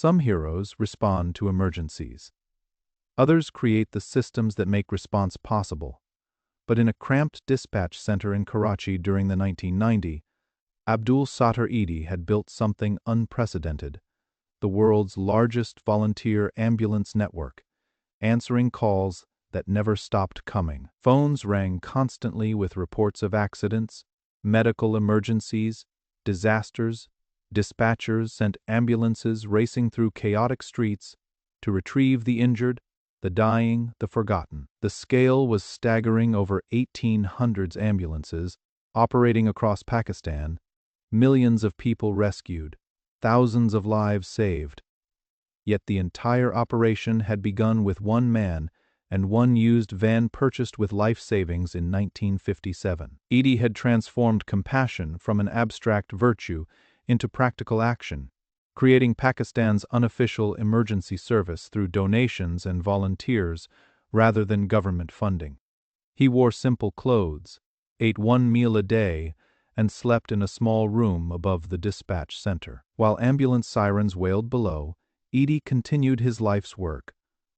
Some heroes respond to emergencies. Others create the systems that make response possible. But in a cramped dispatch center in Karachi during the 1990s, Abdul Sattar Edhi had built something unprecedented: the world's largest volunteer ambulance network, answering calls that never stopped coming. Phones rang constantly with reports of accidents, medical emergencies, disasters. Dispatchers sent ambulances racing through chaotic streets to retrieve the injured, the dying, the forgotten. The scale was staggering: over 1,800 ambulances operating across Pakistan, millions of people rescued, thousands of lives saved. Yet the entire operation had begun with one man and one used van purchased with life savings in 1957. Edhi had transformed compassion from an abstract virtue into practical action, creating Pakistan's unofficial emergency service through donations and volunteers rather than government funding. He wore simple clothes, ate one meal a day, and slept in a small room above the dispatch center. While ambulance sirens wailed below, Edhi continued his life's work,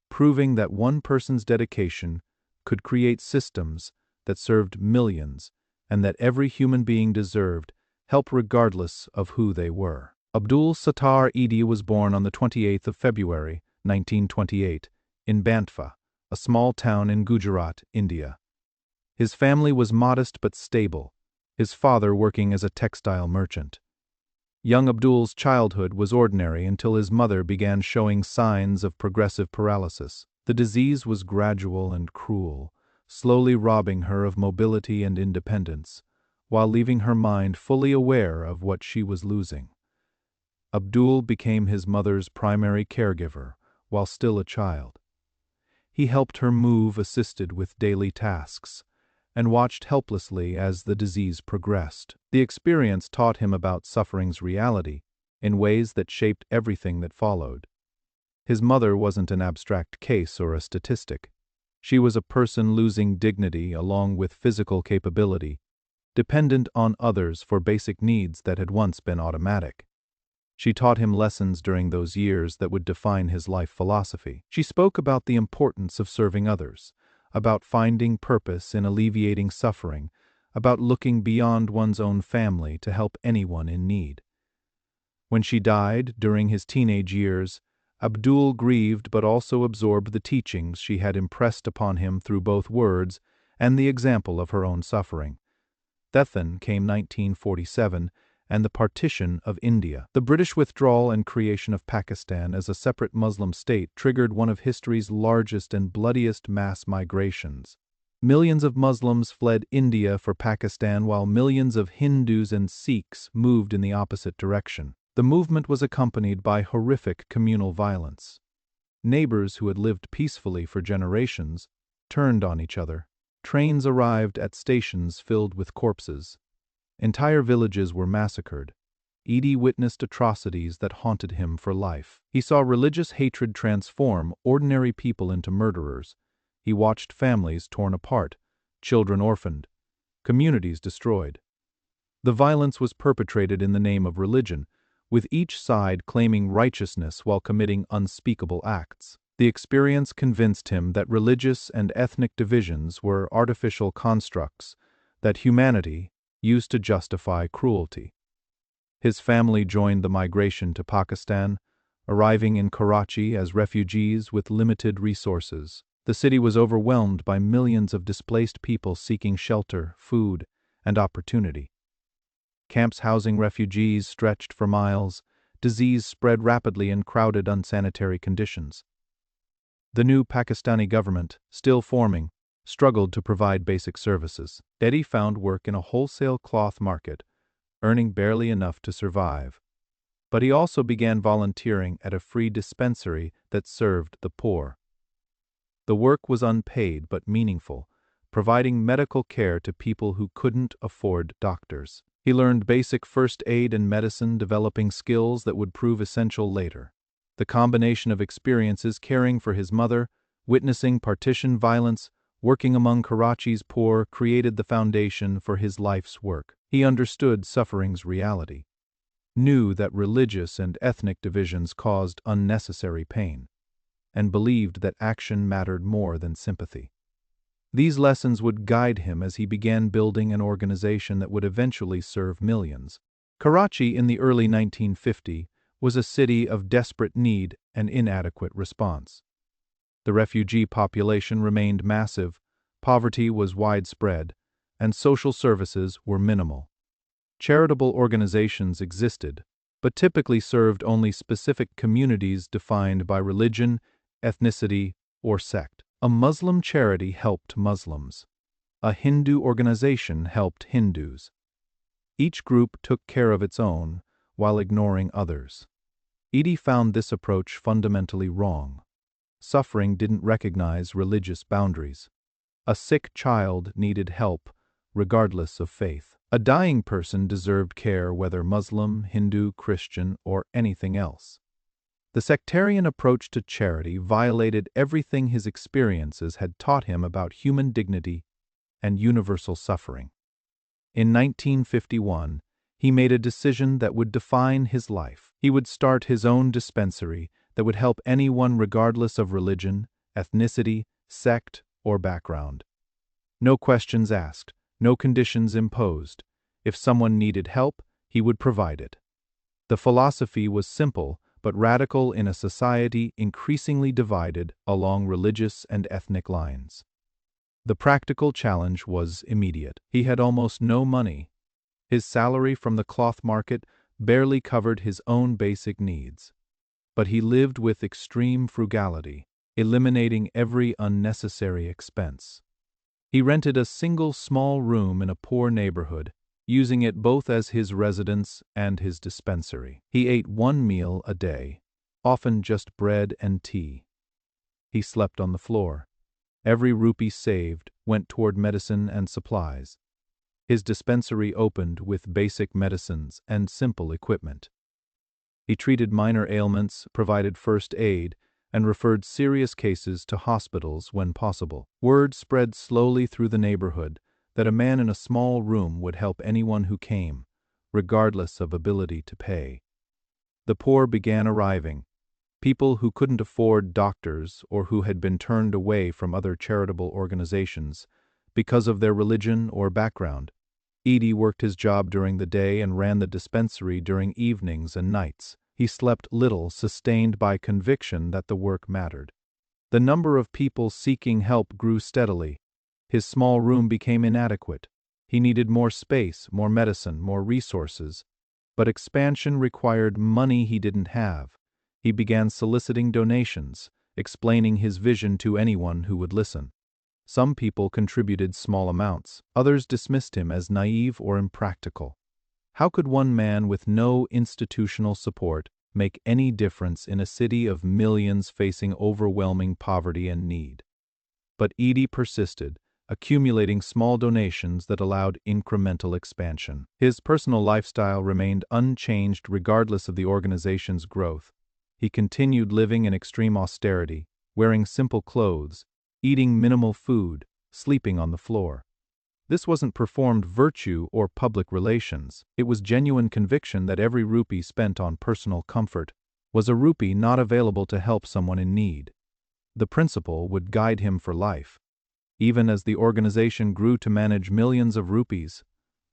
proving that one person's dedication could create systems that served millions and that every human being deserved help regardless of who they were. Abdul Sattar Edhi was born on the 28th of February, 1928, in Bantwa, a small town in Gujarat, India. His family was modest but stable, his father working as a textile merchant. Young Abdul's childhood was ordinary until his mother began showing signs of progressive paralysis. The disease was gradual and cruel, slowly robbing her of mobility and independence, while leaving her mind fully aware of what she was losing. Abdul became his mother's primary caregiver while still a child. He helped her move, assisted with daily tasks, and watched helplessly as the disease progressed. The experience taught him about suffering's reality in ways that shaped everything that followed. His mother wasn't an abstract case or a statistic. She was a person losing dignity along with physical capability, dependent on others for basic needs that had once been automatic. She taught him lessons during those years that would define his life philosophy. She spoke about the importance of serving others, about finding purpose in alleviating suffering, about looking beyond one's own family to help anyone in need. When she died during his teenage years, Abdul grieved but also absorbed the teachings she had impressed upon him through both words and the example of her own suffering. Then came 1947 and the partition of India. The British withdrawal and creation of Pakistan as a separate Muslim state triggered one of history's largest and bloodiest mass migrations. Millions of Muslims fled India for Pakistan while millions of Hindus and Sikhs moved in the opposite direction. The movement was accompanied by horrific communal violence. Neighbors who had lived peacefully for generations turned on each other. Trains arrived at stations filled with corpses. Entire villages were massacred. Edhi witnessed atrocities that haunted him for life. He saw religious hatred transform ordinary people into murderers. He watched families torn apart, children orphaned, communities destroyed. The violence was perpetrated in the name of religion, with each side claiming righteousness while committing unspeakable acts. The experience convinced him that religious and ethnic divisions were artificial constructs, that humanity used to justify cruelty. His family joined the migration to Pakistan, arriving in Karachi as refugees with limited resources. The city was overwhelmed by millions of displaced people seeking shelter, food, and opportunity. Camps housing refugees stretched for miles. Disease spread rapidly in crowded, unsanitary conditions. The new Pakistani government, still forming, struggled to provide basic services. Edhi found work in a wholesale cloth market, earning barely enough to survive. But he also began volunteering at a free dispensary that served the poor. The work was unpaid but meaningful, providing medical care to people who couldn't afford doctors. He learned basic first aid and medicine, developing skills that would prove essential later. The combination of experiences caring for his mother, witnessing partition violence, working among Karachi's poor created the foundation for his life's work. He understood suffering's reality. knew that religious and ethnic divisions caused unnecessary pain, and believed that action mattered more than sympathy. These lessons would guide him as he began building an organization that would eventually serve millions. Karachi in the early 1950s was a city of desperate need and inadequate response. The refugee population remained massive, poverty was widespread, and social services were minimal. Charitable organizations existed, but typically served only specific communities defined by religion, ethnicity, or sect. A Muslim charity helped Muslims. A Hindu organization helped Hindus. Each group took care of its own while ignoring others. Edhi found this approach fundamentally wrong. Suffering didn't recognize religious boundaries. A sick child needed help, regardless of faith. A dying person deserved care whether Muslim, Hindu, Christian, or anything else. The sectarian approach to charity violated everything his experiences had taught him about human dignity and universal suffering. In 1951, he made a decision that would define his life. He would start his own dispensary that would help anyone regardless of religion, ethnicity, sect, or background. No questions asked, no conditions imposed. If someone needed help, he would provide it. The philosophy was simple but radical in a society increasingly divided along religious and ethnic lines. The practical challenge was immediate. He had almost no money. His salary from the cloth market barely covered his own basic needs. But he lived with extreme frugality, eliminating every unnecessary expense. He rented a single small room in a poor neighborhood, using it both as his residence and his dispensary. He ate one meal a day, often just bread and tea. He slept on the floor. Every rupee saved went toward medicine and supplies. His dispensary opened with basic medicines and simple equipment. He treated minor ailments, provided first aid, and referred serious cases to hospitals when possible. Word spread slowly through the neighborhood that a man in a small room would help anyone who came, regardless of ability to pay. The poor began arriving, people who couldn't afford doctors or who had been turned away from other charitable organizations because of their religion or background. Edhi worked his job during the day and ran the dispensary during evenings and nights. He slept little, sustained by conviction that the work mattered. The number of people seeking help grew steadily. His small room became inadequate. He needed more space, more medicine, more resources. But expansion required money he didn't have. He began soliciting donations, explaining his vision to anyone who would listen. Some people contributed small amounts. Others dismissed him as naive or impractical. How could one man with no institutional support make any difference in a city of millions facing overwhelming poverty and need? But Edhi persisted, accumulating small donations that allowed incremental expansion. His personal lifestyle remained unchanged regardless of the organization's growth. He continued living in extreme austerity, wearing simple clothes, eating minimal food, sleeping on the floor. This wasn't performed virtue or public relations. It was genuine conviction that every rupee spent on personal comfort was a rupee not available to help someone in need. The principle would guide him for life. Even as the organization grew to manage millions of rupees,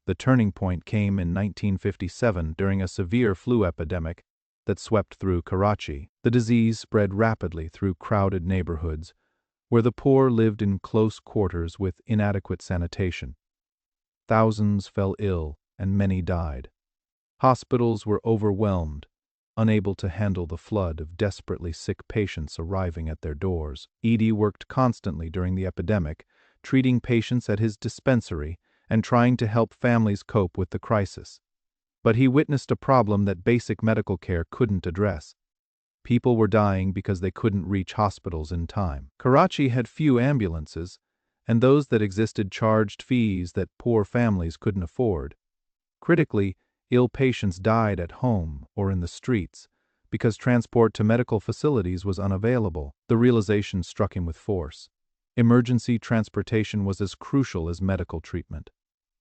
the turning point came in 1957 during a severe flu epidemic that swept through Karachi. The disease spread rapidly through crowded neighborhoods, where the poor lived in close quarters with inadequate sanitation. Thousands fell ill and many died. Hospitals were overwhelmed, unable to handle the flood of desperately sick patients arriving at their doors. Edhi worked constantly during the epidemic, treating patients at his dispensary and trying to help families cope with the crisis. But he witnessed a problem that basic medical care couldn't address. People were dying because they couldn't reach hospitals in time. Karachi had few ambulances, and those that existed charged fees that poor families couldn't afford. Critically, ill patients died at home or in the streets because transport to medical facilities was unavailable. The realization struck him with force. Emergency transportation was as crucial as medical treatment.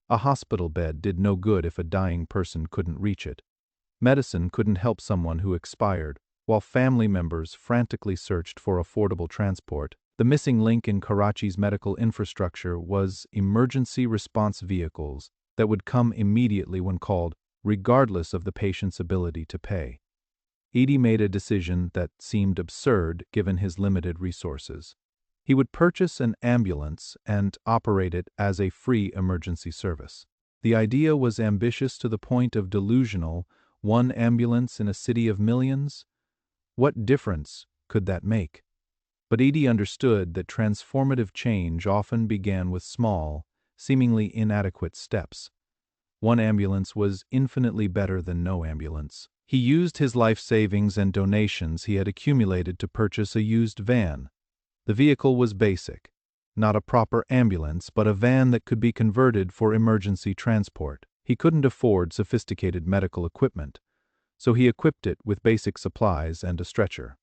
A hospital bed did no good if a dying person couldn't reach it. Medicine couldn't help someone who expired, while family members frantically searched for affordable transport. The missing link in Karachi's medical infrastructure was emergency response vehicles that would come immediately when called, regardless of the patient's ability to pay. Edhi made a decision that seemed absurd given his limited resources. He would purchase an ambulance and operate it as a free emergency service. The idea was ambitious to the point of delusional. One ambulance in a city of millions? What difference could that make? But Edhi understood that transformative change often began with small, seemingly inadequate steps. One ambulance was infinitely better than no ambulance. He used his life savings and donations he had accumulated to purchase a used van. The vehicle was basic, not a proper ambulance, but a van that could be converted for emergency transport. He couldn't afford sophisticated medical equipment, so he equipped it with basic supplies and a stretcher.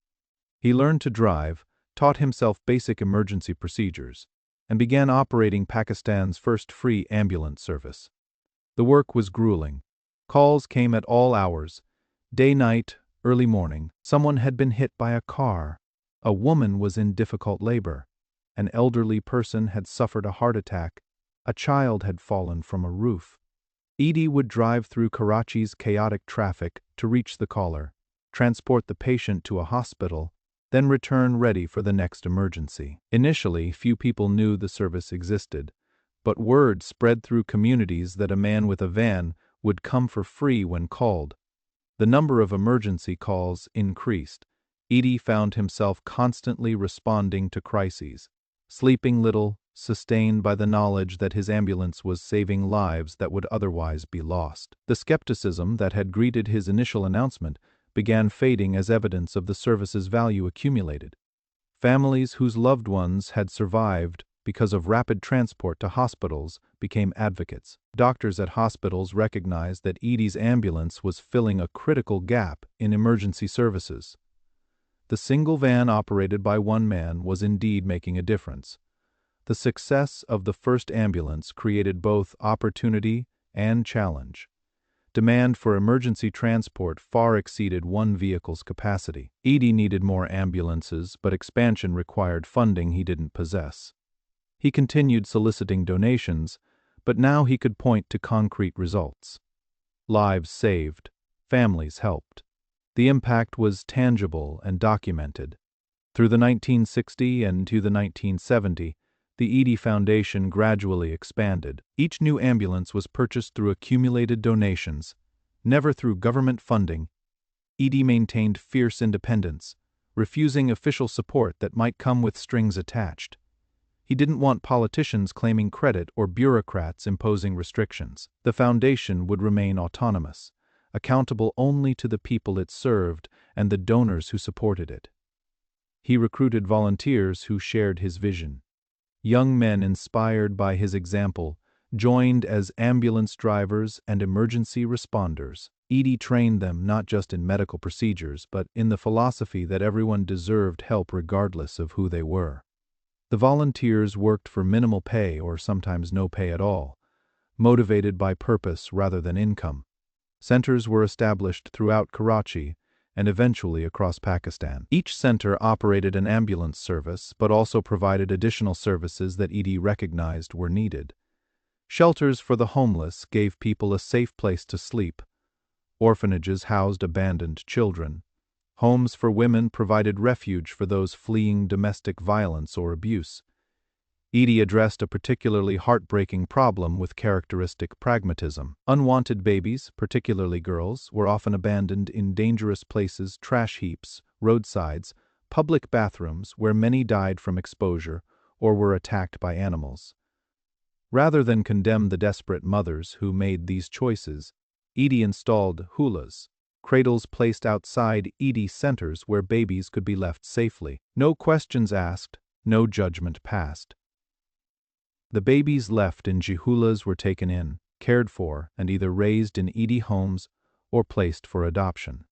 He learned to drive, taught himself basic emergency procedures, and began operating Pakistan's first free ambulance service. The work was grueling. Calls came at all hours, day, night, early morning. Someone had been hit by a car. A woman was in difficult labor. An elderly person had suffered a heart attack. A child had fallen from a roof. Edhi would drive through Karachi's chaotic traffic to reach the caller, transport the patient to a hospital, then return ready for the next emergency. Initially, few people knew the service existed, but word spread through communities that a man with a van would come for free when called. The number of emergency calls increased. Edhi found himself constantly responding to crises, sleeping little, sustained by the knowledge that his ambulance was saving lives that would otherwise be lost. The skepticism that had greeted his initial announcement began fading as evidence of the service's value accumulated. Families whose loved ones had survived because of rapid transport to hospitals became advocates. Doctors at hospitals recognized that Edhi's ambulance was filling a critical gap in emergency services. The single van operated by one man was indeed making a difference. The success of the first ambulance created both opportunity and challenge. Demand for emergency transport far exceeded one vehicle's capacity. Edhi needed more ambulances, but expansion required funding he didn't possess. He continued soliciting donations, but now he could point to concrete results. Lives saved, families helped. The impact was tangible and documented. Through the 1960 and to the 1970, the Edhi Foundation gradually expanded. Each new ambulance was purchased through accumulated donations, never through government funding. Edhi maintained fierce independence, refusing official support that might come with strings attached. He didn't want politicians claiming credit or bureaucrats imposing restrictions. The foundation would remain autonomous, accountable only to the people it served and the donors who supported it. He recruited volunteers who shared his vision. Young men inspired by his example joined as ambulance drivers and emergency responders. Edhi trained them not just in medical procedures, but in the philosophy that everyone deserved help regardless of who they were. The volunteers worked for minimal pay or sometimes no pay at all, motivated by purpose rather than income. Centers were established throughout Karachi and eventually across Pakistan. Each center operated an ambulance service, but also provided additional services that Edhi recognized were needed. Shelters for the homeless gave people a safe place to sleep. Orphanages housed abandoned children. Homes for women provided refuge for those fleeing domestic violence or abuse. Edhi addressed a particularly heartbreaking problem with characteristic pragmatism. Unwanted babies, particularly girls, were often abandoned in dangerous places, trash heaps, roadsides, public bathrooms where many died from exposure or were attacked by animals. Rather than condemn the desperate mothers who made these choices, Edhi installed hulas, cradles placed outside Edhi centers where babies could be left safely. No questions asked, no judgment passed. The babies left in jihulas were taken in, cared for, and either raised in Edhi homes or placed for adoption.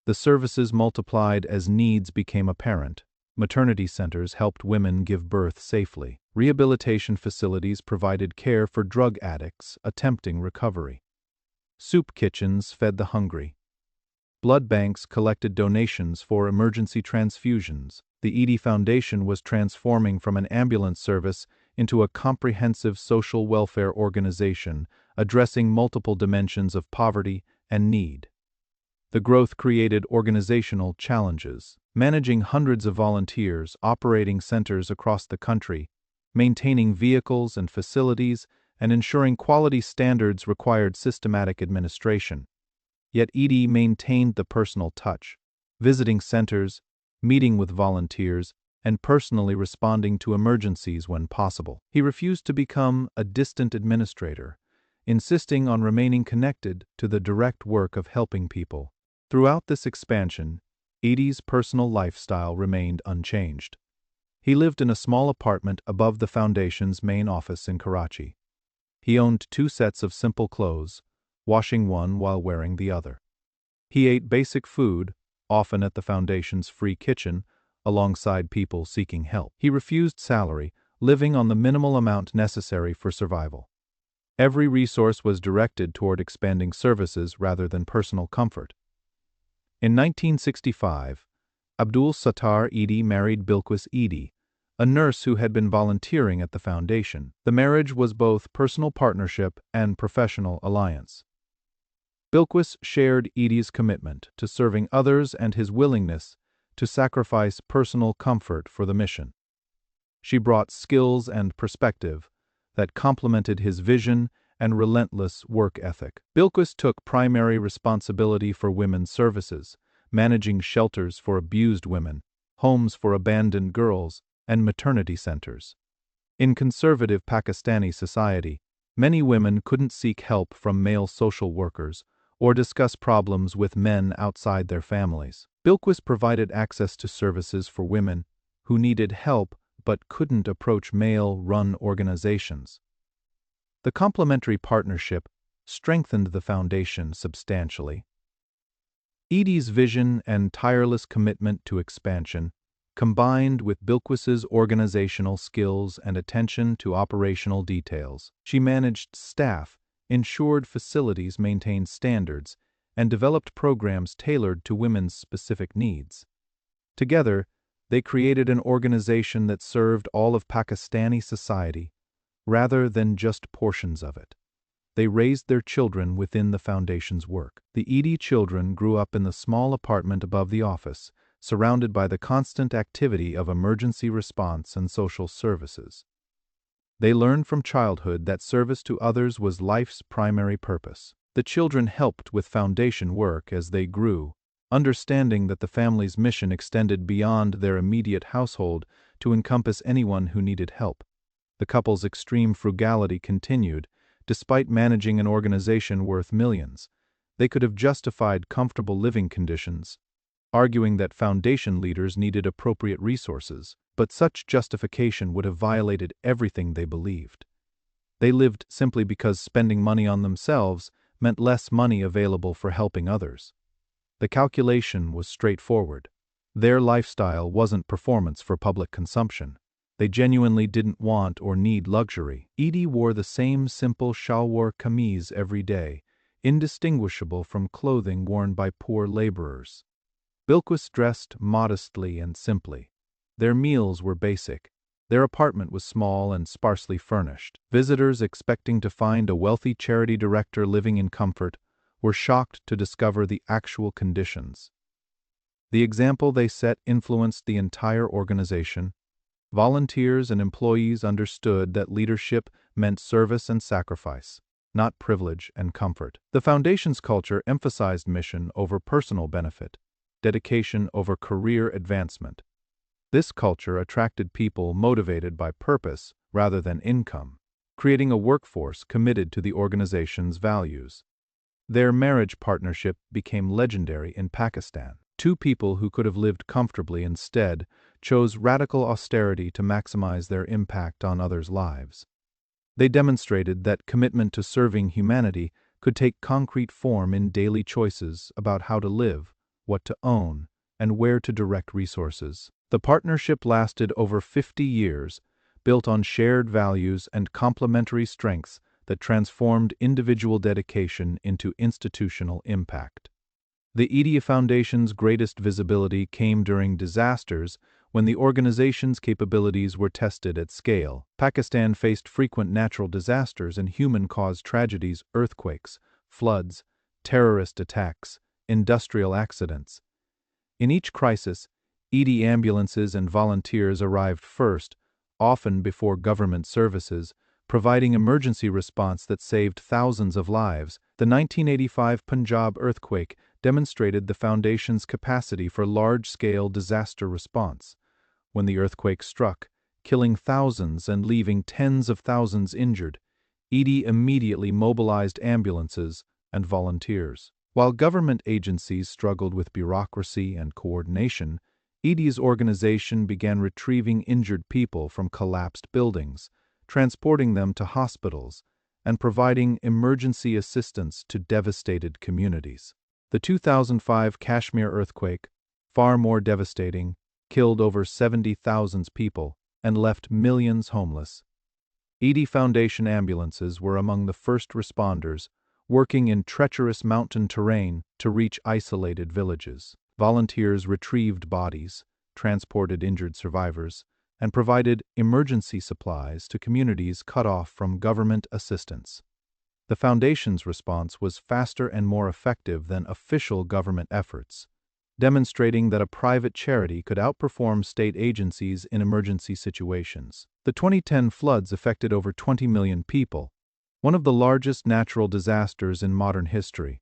The services multiplied as needs became apparent. Maternity centers helped women give birth safely. Rehabilitation facilities provided care for drug addicts attempting recovery. Soup kitchens fed the hungry. Blood banks collected donations for emergency transfusions. The Edhi Foundation was transforming from an ambulance service into a comprehensive social welfare organization addressing multiple dimensions of poverty and need. The growth created organizational challenges, managing hundreds of volunteers, operating centers across the country, maintaining vehicles and facilities, and ensuring quality standards required systematic administration. Yet Edhi maintained the personal touch, visiting centers, meeting with volunteers, and personally responding to emergencies when possible. He refused to become a distant administrator, insisting on remaining connected to the direct work of helping people. Throughout this expansion, Edhi's personal lifestyle remained unchanged. He lived in a small apartment above the foundation's main office in Karachi. He owned 2 sets of simple clothes, washing one while wearing the other. He ate basic food, often at the foundation's free kitchen, alongside people seeking help. He refused salary, living on the minimal amount necessary for survival. Every resource was directed toward expanding services rather than personal comfort. In 1965, Abdul Sattar Edhi married Bilquis Edhi, a nurse who had been volunteering at the foundation. The marriage was both personal partnership and professional alliance. Bilquis shared Edhi's commitment to serving others and his willingness to sacrifice personal comfort for the mission. She brought skills and perspective that complemented his vision and relentless work ethic. Bilquis took primary responsibility for women's services, managing shelters for abused women, homes for abandoned girls, and maternity centers. In conservative Pakistani society, many women couldn't seek help from male social workers or discuss problems with men outside their families. Bilquis provided access to services for women who needed help but couldn't approach male-run organizations. The complementary partnership strengthened the foundation substantially. Edhi's vision and tireless commitment to expansion, combined with Bilquis's organizational skills and attention to operational details. She managed staff, ensured facilities maintained standards, and developed programs tailored to women's specific needs. Together, they created an organization that served all of Pakistani society rather than just portions of it. They raised their children within the foundation's work. The Edhi children grew up in the small apartment above the office, surrounded by the constant activity of emergency response and social services. They learned from childhood that service to others was life's primary purpose. The children helped with foundation work as they grew, understanding that the family's mission extended beyond their immediate household to encompass anyone who needed help. The couple's extreme frugality continued, despite managing an organization worth millions. They could have justified comfortable living conditions, arguing that foundation leaders needed appropriate resources, but such justification would have violated everything they believed. They lived simply because spending money on themselves meant less money available for helping others. The calculation was straightforward. Their lifestyle wasn't performance for public consumption. They genuinely didn't want or need luxury. Edhi wore the same simple shalwar kameez every day, indistinguishable from clothing worn by poor laborers. Bilquis dressed modestly and simply. Their meals were basic. Their apartment was small and sparsely furnished. Visitors expecting to find a wealthy charity director living in comfort were shocked to discover the actual conditions. The example they set influenced the entire organization. Volunteers and employees understood that leadership meant service and sacrifice, not privilege and comfort. The foundation's culture emphasized mission over personal benefit, dedication over career advancement. This culture attracted people motivated by purpose rather than income, creating a workforce committed to the organization's values. Their marriage partnership became legendary in Pakistan. 2 people who could have lived comfortably instead chose radical austerity to maximize their impact on others' lives. They demonstrated that commitment to serving humanity could take concrete form in daily choices about how to live, what to own, and where to direct resources. The partnership lasted over 50 years, built on shared values and complementary strengths that transformed individual dedication into institutional impact. The Edhi Foundation's greatest visibility came during disasters when the organization's capabilities were tested at scale. Pakistan faced frequent natural disasters and human-caused tragedies, earthquakes, floods, terrorist attacks, industrial accidents. In each crisis, Edhi ambulances and volunteers arrived first, often before government services, providing emergency response that saved thousands of lives. The 1985 Punjab earthquake demonstrated the Foundation's capacity for large-scale disaster response. When the earthquake struck, killing thousands and leaving tens of thousands injured, Edhi immediately mobilized ambulances and volunteers. While government agencies struggled with bureaucracy and coordination, Edhi's organization began retrieving injured people from collapsed buildings, transporting them to hospitals, and providing emergency assistance to devastated communities. The 2005 Kashmir earthquake, far more devastating, killed over 70,000 people and left millions homeless. Edhi Foundation ambulances were among the first responders, working in treacherous mountain terrain to reach isolated villages. Volunteers retrieved bodies, transported injured survivors, and provided emergency supplies to communities cut off from government assistance. The Foundation's response was faster and more effective than official government efforts, demonstrating that a private charity could outperform state agencies in emergency situations. The 2010 floods affected over 20 million people, one of the largest natural disasters in modern history.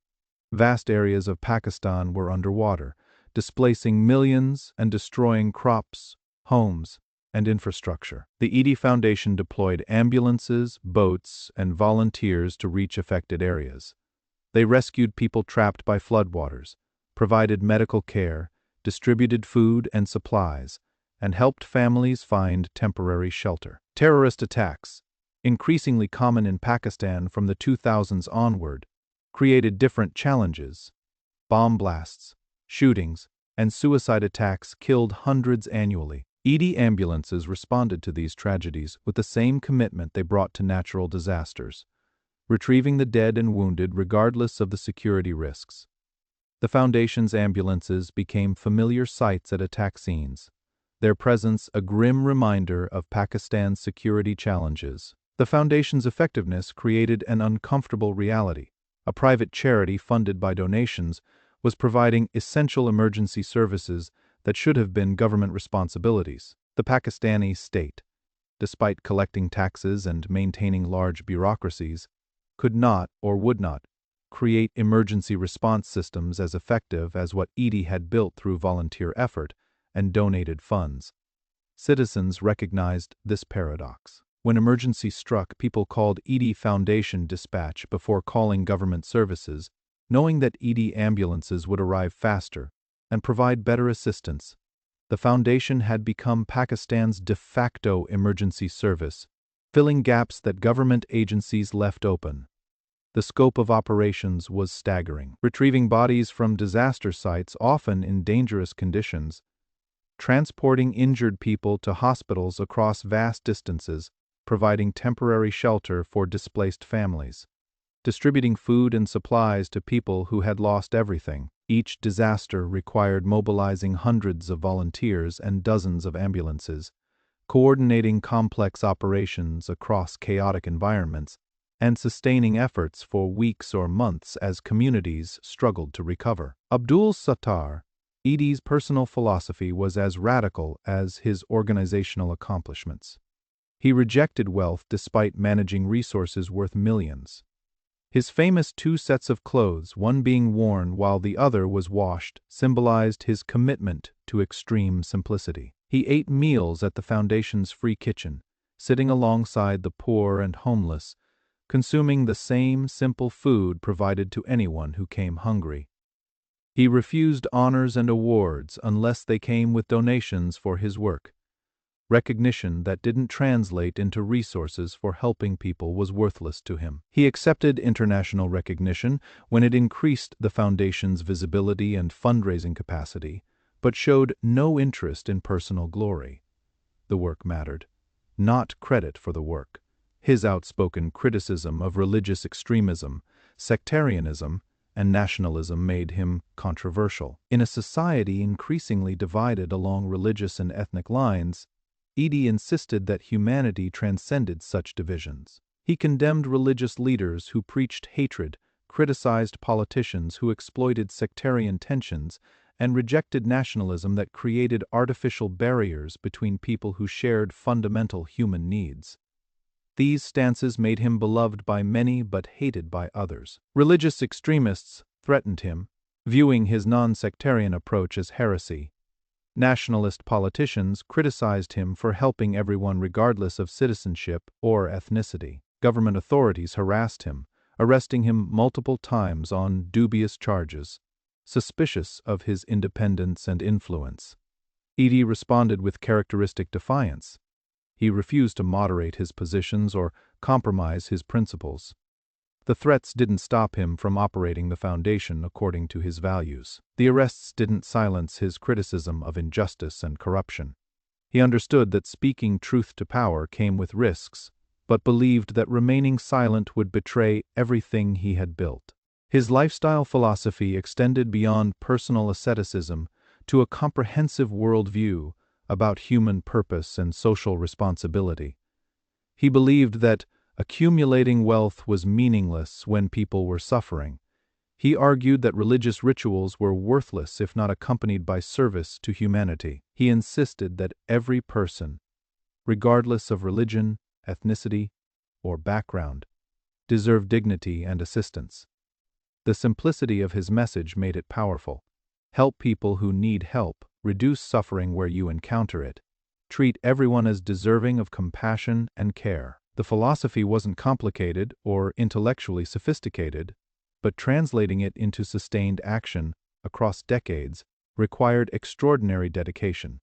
Vast areas of Pakistan were underwater, displacing millions and destroying crops, homes, and infrastructure. The Edhi Foundation deployed ambulances, boats, and volunteers to reach affected areas. They rescued people trapped by floodwaters, provided medical care, distributed food and supplies, and helped families find temporary shelter. Terrorist attacks, increasingly common in Pakistan from the 2000s onward, created different challenges. Bomb blasts, shootings, and suicide attacks killed hundreds annually. Edhi ambulances responded to these tragedies with the same commitment they brought to natural disasters, retrieving the dead and wounded regardless of the security risks. The Foundation's ambulances became familiar sights at attack scenes, their presence a grim reminder of Pakistan's security challenges. The Foundation's effectiveness created an uncomfortable reality. A private charity funded by donations was providing essential emergency services that should have been government responsibilities. The Pakistani state, despite collecting taxes and maintaining large bureaucracies, could not or would not create emergency response systems as effective as what Edhi had built through volunteer effort and donated funds. Citizens recognized this paradox. When emergency struck, people called Edhi Foundation dispatch before calling government services, knowing that Edhi ambulances would arrive faster and provide better assistance. The Foundation had become Pakistan's de facto emergency service, filling gaps that government agencies left open. The scope of operations was staggering, retrieving bodies from disaster sites often in dangerous conditions, transporting injured people to hospitals across vast distances, providing temporary shelter for displaced families, distributing food and supplies to people who had lost everything. Each disaster required mobilizing hundreds of volunteers and dozens of ambulances, coordinating complex operations across chaotic environments, and sustaining efforts for weeks or months as communities struggled to recover. Abdul Sattar Edhi's personal philosophy was as radical as his organizational accomplishments. He rejected wealth despite managing resources worth millions. His famous 2 sets of clothes, one being worn while the other was washed, symbolized his commitment to extreme simplicity. He ate meals at the Foundation's free kitchen, sitting alongside the poor and homeless, consuming the same simple food provided to anyone who came hungry. He refused honors and awards unless they came with donations for his work. Recognition that didn't translate into resources for helping people was worthless to him. He accepted international recognition when it increased the Foundation's visibility and fundraising capacity, but showed no interest in personal glory. The work mattered, not credit for the work. His outspoken criticism of religious extremism, sectarianism, and nationalism made him controversial. In a society increasingly divided along religious and ethnic lines, Edhi insisted that humanity transcended such divisions. He condemned religious leaders who preached hatred, criticized politicians who exploited sectarian tensions, and rejected nationalism that created artificial barriers between people who shared fundamental human needs. These stances made him beloved by many but hated by others. Religious extremists threatened him, viewing his non-sectarian approach as heresy. Nationalist politicians criticized him for helping everyone regardless of citizenship or ethnicity. Government authorities harassed him, arresting him multiple times on dubious charges, suspicious of his independence and influence. Edhi responded with characteristic defiance. He refused to moderate his positions or compromise his principles. The threats didn't stop him from operating the foundation according to his values. The arrests didn't silence his criticism of injustice and corruption. He understood that speaking truth to power came with risks, but believed that remaining silent would betray everything he had built. His lifestyle philosophy extended beyond personal asceticism to a comprehensive worldview about human purpose and social responsibility. He believed that accumulating wealth was meaningless when people were suffering. He argued that religious rituals were worthless if not accompanied by service to humanity. He insisted that every person, regardless of religion, ethnicity, or background, deserved dignity and assistance. The simplicity of his message made it powerful. Help people who need help, reduce suffering where you encounter it, treat everyone as deserving of compassion and care. The philosophy wasn't complicated or intellectually sophisticated, but translating it into sustained action across decades required extraordinary dedication.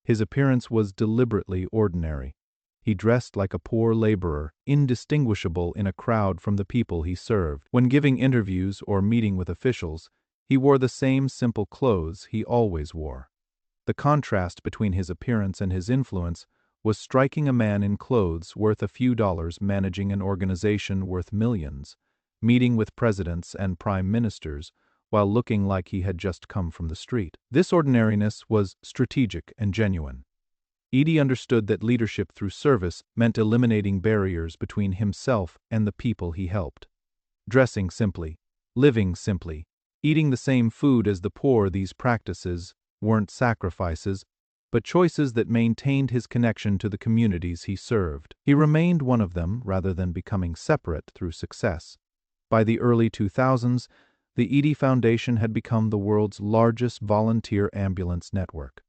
His appearance was deliberately ordinary. He dressed like a poor laborer, indistinguishable in a crowd from the people he served. When giving interviews or meeting with officials, he wore the same simple clothes he always wore. The contrast between his appearance and his influence was striking. A man in clothes worth a few dollars managing an organization worth millions, meeting with presidents and prime ministers while looking like he had just come from the street. This ordinariness was strategic and genuine. Edhi understood that leadership through service meant eliminating barriers between himself and the people he helped. Dressing simply, living simply, eating the same food as the poor, these practices weren't sacrifices, but choices that maintained his connection to the communities he served. He remained one of them rather than becoming separate through success. By the early 2000s, the Edhi Foundation had become the world's largest volunteer ambulance network.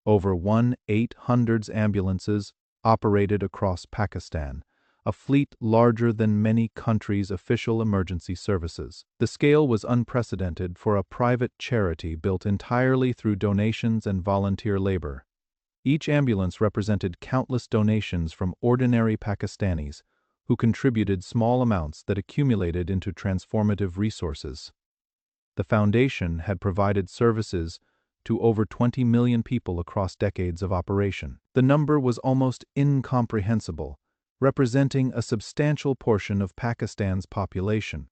Over 1,800 ambulances operated across Pakistan, a fleet larger than many countries' official emergency services. The scale was unprecedented for a private charity built entirely through donations and volunteer labor. Each ambulance represented countless donations from ordinary Pakistanis who contributed small amounts that accumulated into transformative resources. The foundation had provided services to over 20 million people across decades of operation. The number was almost incomprehensible, representing a substantial portion of Pakistan's population.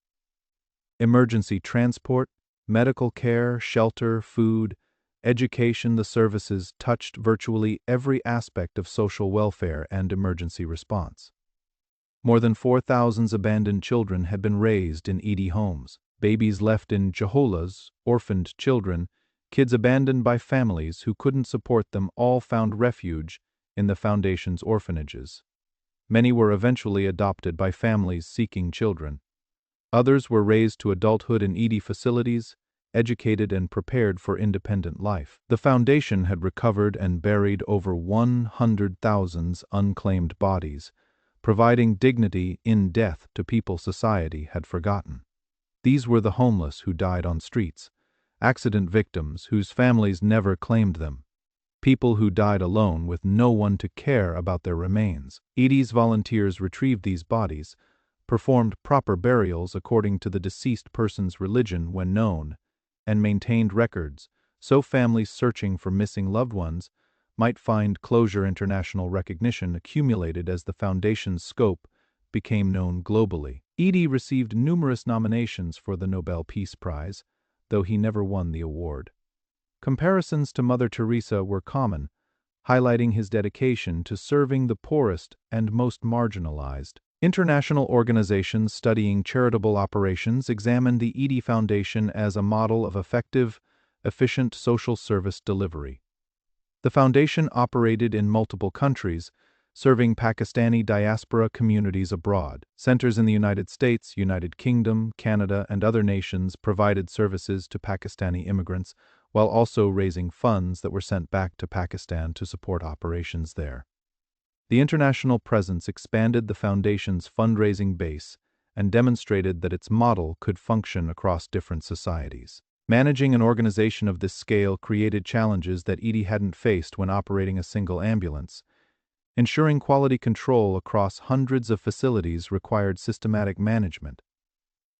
Emergency transport, medical care, shelter, food, education, the services touched virtually every aspect of social welfare and emergency response. More than 4,000 abandoned children had been raised in Edhi homes. Babies left in jaholas, orphaned children, kids abandoned by families who couldn't support them all found refuge in the foundation's orphanages. Many were eventually adopted by families seeking children. Others were raised to adulthood in Edhi facilities, educated and prepared for independent life. The foundation had recovered and buried over 100,000 unclaimed bodies, providing dignity in death to people society had forgotten. These were the homeless who died on streets, accident victims whose families never claimed them, people who died alone with no one to care about their remains. Edhi's volunteers retrieved these bodies, performed proper burials according to the deceased person's religion when known, and maintained records so families searching for missing loved ones might find closure. International recognition accumulated as the foundation's scope became known globally. Edhi received numerous nominations for the Nobel Peace Prize, though he never won the award. Comparisons to Mother Teresa were common, highlighting his dedication to serving the poorest and most marginalized. International organizations studying charitable operations examined the Edhi Foundation as a model of effective, efficient social service delivery. The foundation operated in multiple countries, serving Pakistani diaspora communities abroad. Centers in the United States, United Kingdom, Canada, and other nations provided services to Pakistani immigrants, while also raising funds that were sent back to Pakistan to support operations there. The international presence expanded the foundation's fundraising base and demonstrated that its model could function across different societies. Managing an organization of this scale created challenges that Edhi hadn't faced when operating a single ambulance. Ensuring quality control across hundreds of facilities required systematic management.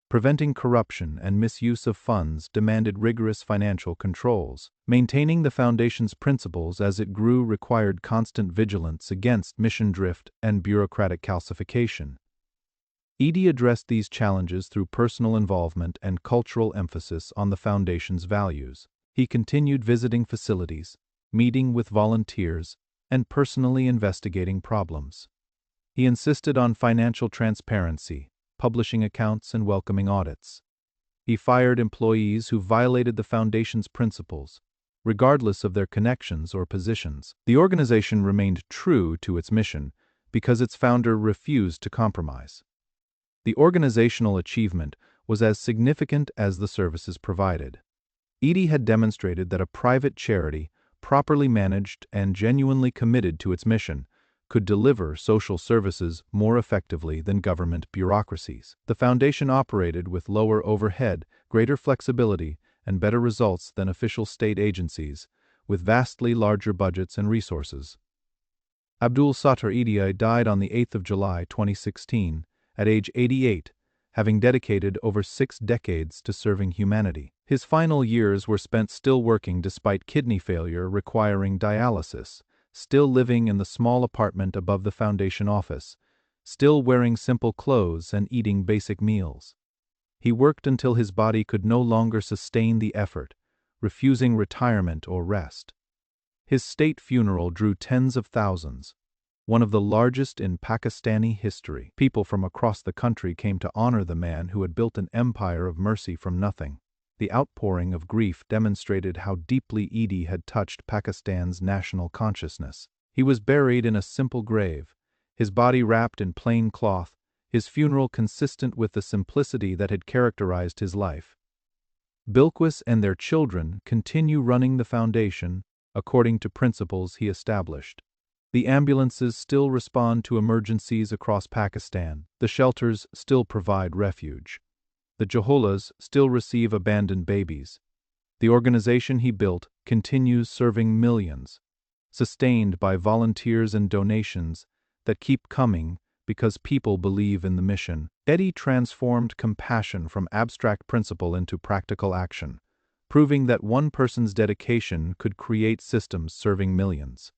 Preventing corruption and misuse of funds demanded rigorous financial controls. Maintaining the foundation's principles as it grew required constant vigilance against mission drift and bureaucratic calcification. Edhi addressed these challenges through personal involvement and cultural emphasis on the foundation's values. He continued visiting facilities, meeting with volunteers, and personally investigating problems. He insisted on financial transparency, publishing accounts and welcoming audits. He fired employees who violated the foundation's principles, regardless of their connections or positions. The organization remained true to its mission because its founder refused to compromise. The organizational achievement was as significant as the services provided. Edhi had demonstrated that a private charity, properly managed and genuinely committed to its mission, could deliver social services more effectively than government bureaucracies. The foundation operated with lower overhead, greater flexibility, and better results than official state agencies, with vastly larger budgets and resources. Abdul Sattar Edhi died on the 8th of July 2016, at age 88, having dedicated over 6 decades to serving humanity. His final years were spent still working despite kidney failure requiring dialysis, still living in the small apartment above the foundation office, still wearing simple clothes and eating basic meals. He worked until his body could no longer sustain the effort, refusing retirement or rest. His state funeral drew tens of thousands, one of the largest in Pakistani history. People from across the country came to honor the man who had built an empire of mercy from nothing. The outpouring of grief demonstrated how deeply Edhi had touched Pakistan's national consciousness. He was buried in a simple grave, his body wrapped in plain cloth, his funeral consistent with the simplicity that had characterized his life. Bilquis and their children continue running the foundation according to principles he established. The ambulances still respond to emergencies across Pakistan. The shelters still provide refuge. The Joholas still receive abandoned babies. The organization he built continues serving millions, sustained by volunteers and donations that keep coming because people believe in the mission. Edhi transformed compassion from abstract principle into practical action, proving that one person's dedication could create systems serving millions.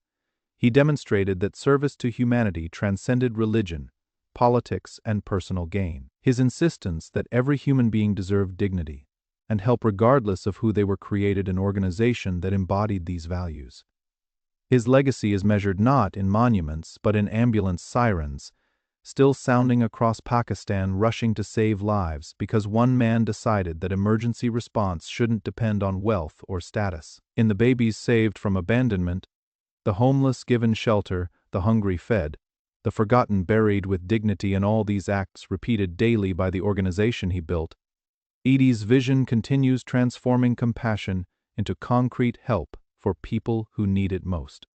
He demonstrated that service to humanity transcended religion, politics, and personal gain. His insistence that every human being deserved dignity and help regardless of who they were created an organization that embodied these values. His legacy is measured not in monuments but in ambulance sirens, still sounding across Pakistan rushing to save lives because one man decided that emergency response shouldn't depend on wealth or status. In the babies saved from abandonment, the homeless given shelter, the hungry fed, the forgotten buried with dignity, and all these acts repeated daily by the organization he built, Edhi's vision continues transforming compassion into concrete help for people who need it most.